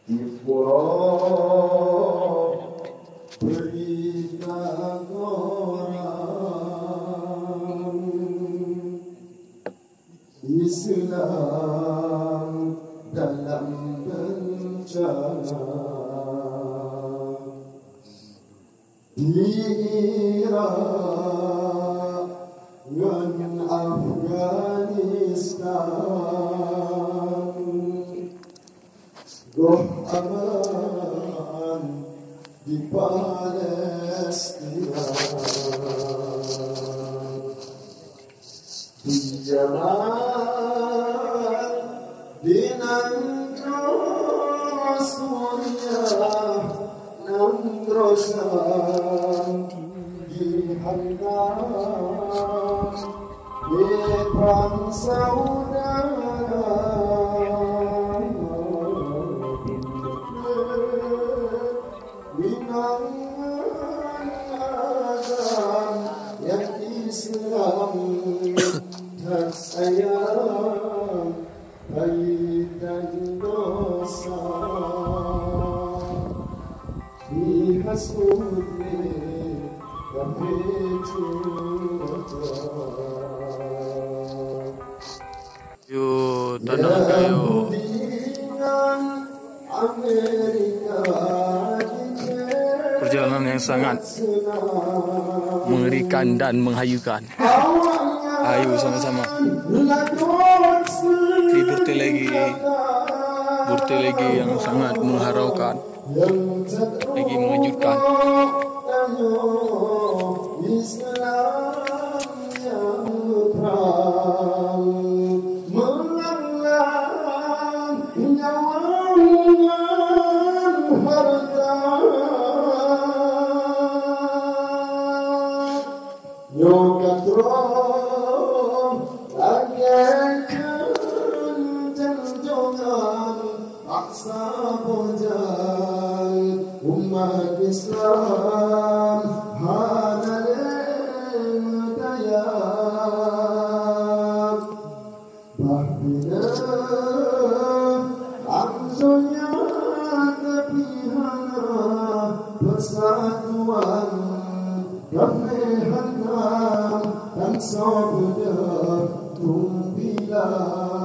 di pulau berita orang Islam dalam bencana di Irak dan Afghanistan, roh aman di Palestina, di Yaman, di Najran, Suriah, Namrosan, di Hamdan, di perang saudara, binangan yang Islam dan sayang baik dan dosa dihasutnya Yuk, tanam kayu. Perjalanan yang sangat mengerikan dan menghayukan. Ayo sama-sama. Burte lagi yang sangat mengharaukan, lagi mengejutkan. Umat Islam daya bahbina amzonya kepihana persatuan damai hanam dan sabda tumbilah